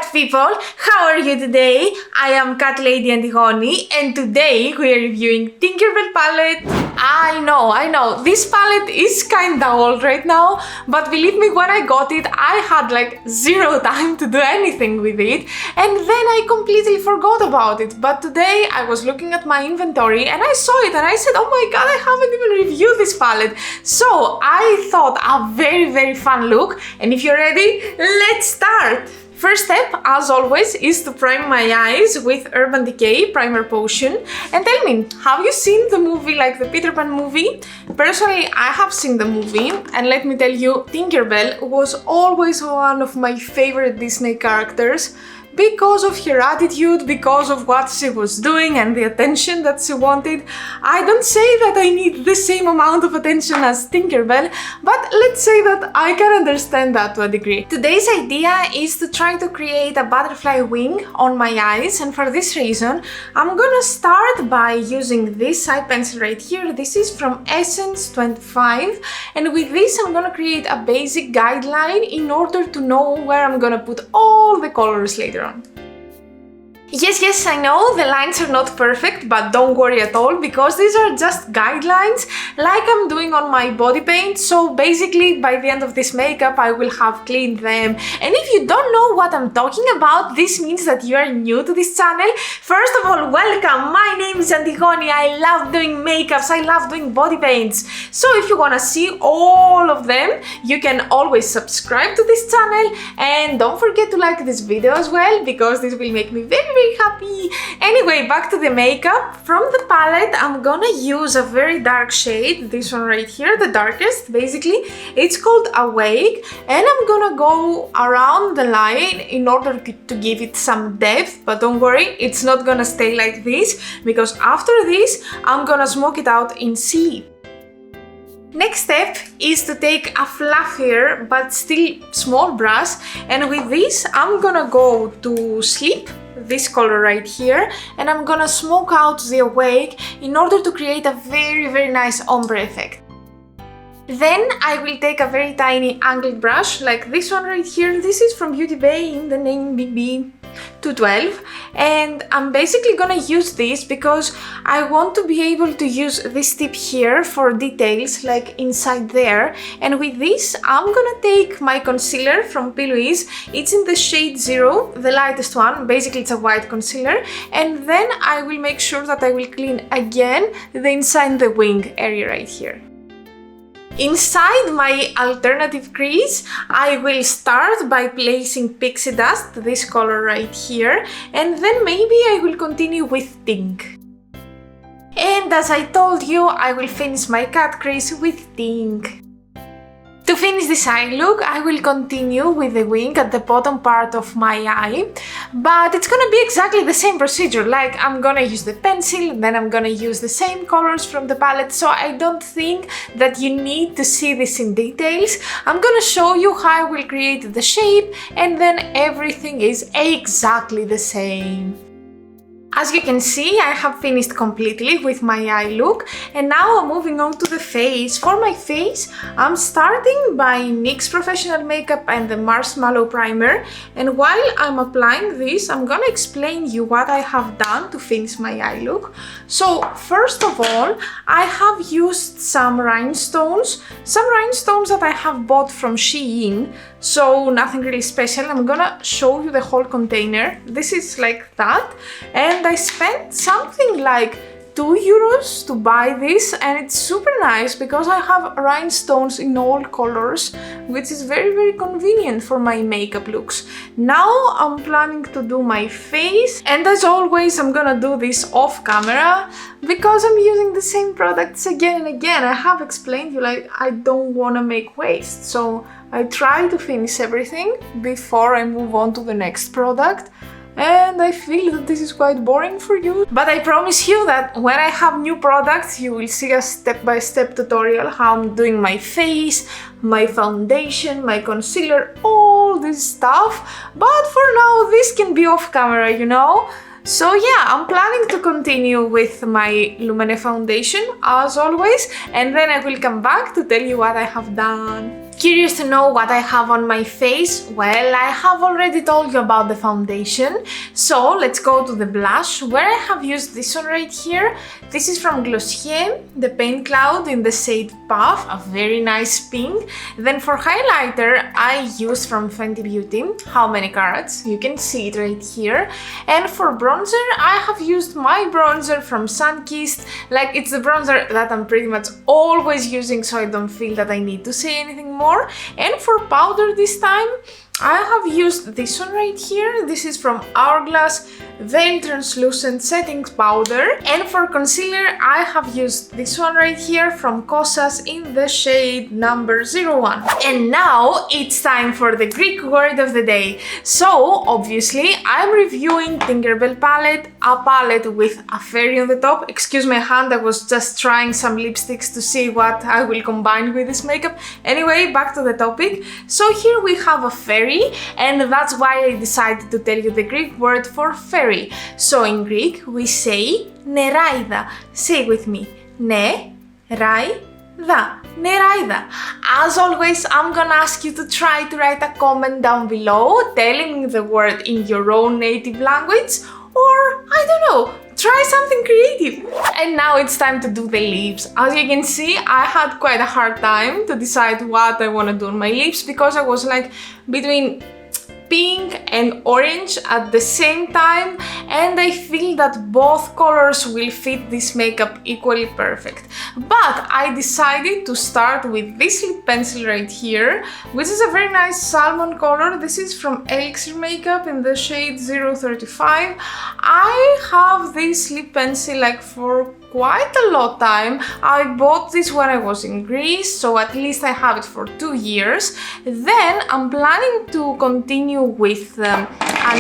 cat people, how are you today? I am Catlady Antigoni and today we are reviewing Tinkerbell palette. I know, this palette is kinda old right now, but believe me, when I got it, I had like zero time to do anything with it and then I completely forgot about it. But today I was looking at my inventory and I saw it and I said, oh my god, I haven't even reviewed this palette. So I thought a very fun look, and if you're ready, let's start! First step, as always, is to prime my eyes with Urban Decay Primer Potion. And tell me, have you seen the movie, like the Peter Pan movie? Personally, I have seen the movie, and let me tell you, Tinkerbell was always one of my favorite Disney characters because of her attitude, because of what she was doing and the attention that she wanted. I don't say that I need the same amount of attention as Tinkerbell, but let's say that I can understand that to a degree. Today's idea is to try to create a butterfly wing on my eyes, and for this reason I'm gonna start by using this eye pencil right here. This is from Essence 25, and with this I'm gonna create a basic guideline in order to know where I'm gonna put all the colors later on. Yes, I know the lines are not perfect, but don't worry at all, because these are just guidelines like I'm doing on my body paint. So basically by the end of this makeup I will have cleaned them. And if you don't know what I'm talking about, this means that you are new to this channel. First of all, welcome! My name is Antigoni. I love doing makeups, I love doing body paints. So if you wanna see all of them, you can always subscribe to this channel, and don't forget to like this video as well, because this will make me very happy. Anyway, back to the makeup. From the palette I'm gonna use a very dark shade, this one right here, the darkest basically. It's called Awake, and I'm gonna go around the line in order to give it some depth, but don't worry, it's not gonna stay like this, because after this I'm gonna smoke it out in sleep. Next step is to take a fluffier but still small brush, and with this I'm gonna go to Sleep, this color right here, and I'm gonna smoke out the Awake in order to create a very nice ombre effect. Then I will take a very tiny angled brush like this one right here. This is from Beauty Bay in the name BB212, and I'm basically gonna use this because I want to be able to use this tip here for details like inside there. And with this I'm gonna take my concealer from P. Louise. It's in the shade 0, the lightest one. Basically it's a white concealer, and then I will make sure that I will clean again the inside the wing area right here. Inside my alternative crease, I will start by placing Pixie Dust, this color right here, and then maybe I will continue with Pink. And as I told you, I will finish my cat crease with Pink. To finish this eye look, I will continue with the wing at the bottom part of my eye, but it's gonna be exactly the same procedure. Like, I'm gonna use the pencil, then I'm gonna use the same colors from the palette, so I don't think that you need to see this in details. I'm gonna show you how I will create the shape, and then everything is exactly the same. As you can see, I have finished completely with my eye look, and now I'm moving on to the face. For my face, I'm starting by NYX Professional Makeup and the Marshmallow Primer, and while I'm applying this, I'm gonna explain you what I have done to finish my eye look. So first of all, I have used some rhinestones that I have bought from Shein, so nothing really special. I'm gonna show you the whole container. This is like that, and I spent something like €2 to buy this, and it's super nice because I have rhinestones in all colors, which is very convenient for my makeup looks. Now I'm planning to do my face, and as always I'm gonna do this off camera because I'm using the same products again and again. I have explained you, like, I don't wanna make waste, so I try to finish everything before I move on to the next product. And I feel that this is quite boring for you, but I promise you that when I have new products, you will see a step-by-step tutorial how I'm doing my face, my foundation, my concealer, all this stuff. But for now, this can be off camera, you know? So yeah, I'm planning to continue with my Lumene foundation as always, and then I will come back to tell you what I have done. Curious to know what I have on my face? Well, I have already told you about the foundation, so let's go to the blush, where I have used this one right here. This is from Glossier, the Paint Cloud in the shade Puff, a very nice pink. Then for highlighter, I used from Fenty Beauty, How Many Carats? You can see it right here. And for bronzer, I have used my bronzer from Sunkissed, like it's the bronzer that I'm pretty much always using, so I don't feel that I need to say anything more. And for powder this time, I have used this one right here. This is from Hourglass Veil Translucent Setting Powder. And for concealer, I have used this one right here from Kosas in the shade number 01. And now it's time for the Greek word of the day. So obviously I'm reviewing Tinkerbell palette, a palette with a fairy on the top. Excuse my hand, I was just trying some lipsticks to see what I will combine with this makeup. Anyway, back to the topic. So here we have a fairy, and that's why I decided to tell you the Greek word for fairy. So in Greek we say neraida. Say it with me. Ne-rai-da. Neraida. As always, I'm gonna ask you to try to write a comment down below telling me the word in your own native language, or I don't know, try something creative. And now it's time to do the lips. As you can see, I had quite a hard time to decide what I want to do on my lips, because I was like between pink and orange at the same time, and I feel that both colors will fit this makeup equally perfect. But I decided to start with this lip pencil right here, which is a very nice salmon color. This is from Elixir Makeup in the shade 035. I have this lip pencil like for quite a lot time. I bought this when I was in Greece, so at least I have it for 2 years. Then I'm planning to continue with a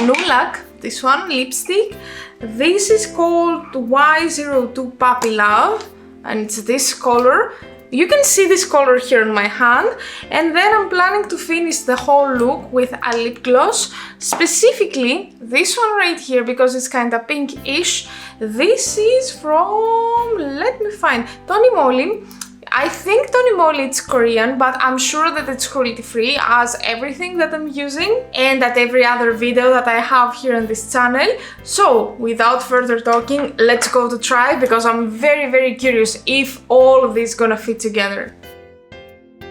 Nulak, this one, lipstick. This is called Y02 Puppy Love, and it's this color. You can see this color here on my hand. And then I'm planning to finish the whole look with a lip gloss, specifically this one right here, because it's kind of pinkish. This is from, let me find, Tony Moly. I think Tony Moly it's Korean, but I'm sure that it's cruelty free, as everything that I'm using and that every other video that I have here on this channel. So without further talking, let's go to try, because I'm very curious if all of this gonna fit together.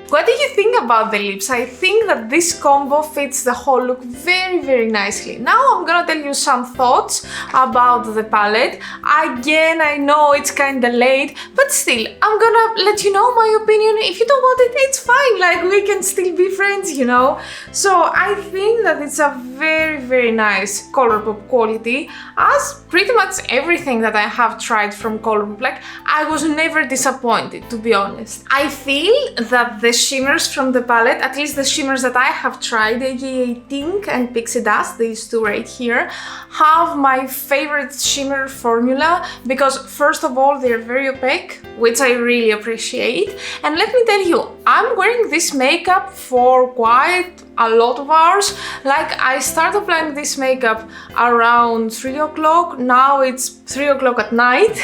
What do you think about the lips? I think that this combo fits the whole look very nicely. Now I'm gonna tell you some thoughts about the palette. Again, I know it's kinda late, but still, I'm gonna let you know my opinion. If you don't want it, it's fine, like we can still be friends, you know? So I think that it's a very nice Colourpop quality, as pretty much everything that I have tried from Colourpop, like I was never disappointed, to be honest. I feel that the shimmers from the palette, at least the shimmers that I have tried, aka Tink and Pixie Dust, these two right here, have my favorite shimmer formula, because first of all they're very opaque, which I really appreciate. And let me tell you, I'm wearing this makeup for quite a lot of hours. Like I started applying this makeup around 3 o'clock, now it's 3 o'clock at night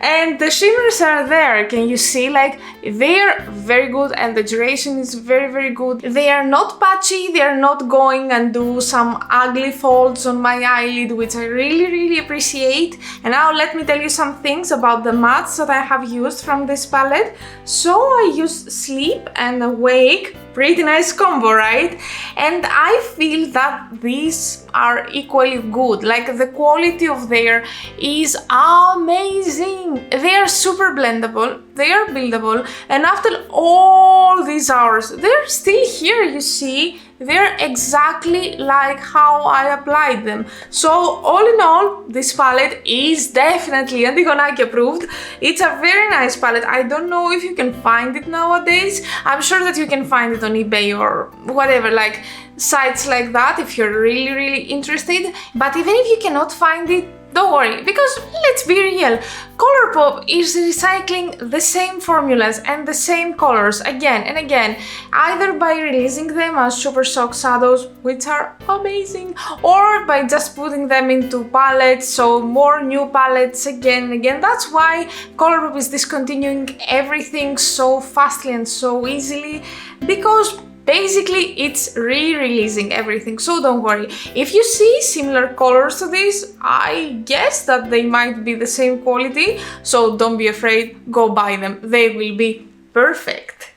and the shimmers are there. Can you see? Like they're very good and the duration is very good. They are not patchy, they are not going and do some ugly folds on my eyelid, which I really appreciate. And now let me tell you some things about the mattes that I have used from this palette. So I used Sleep and Awake, pretty nice combo, right? And I feel that these are equally good. Like the quality of there is amazing. They are super blendable, they are buildable, and after all these hours, they're still here, you see? They're exactly like how I applied them. So all in all, this palette is definitely Antigoni approved. It's a very nice palette. I don't know if you can find it nowadays. I'm sure that you can find it on eBay or whatever, like sites like that, if you're really interested. But even if you cannot find it, Don't worry, because let's be real, Colourpop is recycling the same formulas and the same colors again and again, either by releasing them as Super Soft Shadows, which are amazing, or by just putting them into palettes, so more new palettes again and again. That's why Colourpop is discontinuing everything so fastly and so easily, because basically it's re-releasing everything, so don't worry. If you see similar colors to this, I guess that they might be the same quality, so don't be afraid, go buy them, they will be perfect.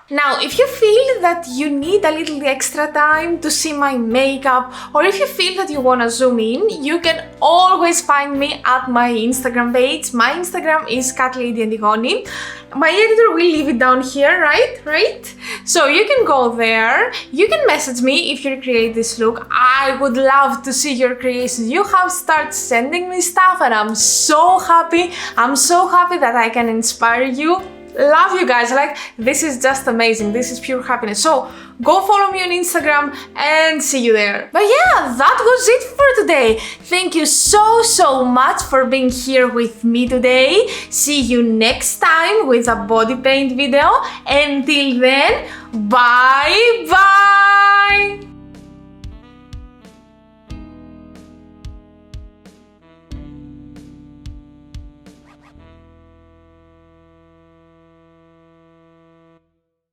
Now, if you feel that you need a little extra time to see my makeup, or if you feel that you want to zoom in, you can always find me at my Instagram page. My Instagram is Catlady Antigoni. My editor will leave it down here, right? So you can go there, you can message me if you recreate this look. I would love to see your creations. You have started sending me stuff and I'm so happy. I'm so happy that I can inspire you. Love you guys, like, this is just amazing, this is pure happiness. So go follow me on Instagram and see you there. But yeah, that was it for today. Thank you so much for being here with me today. See you next time with a body paint video. Until then, bye bye.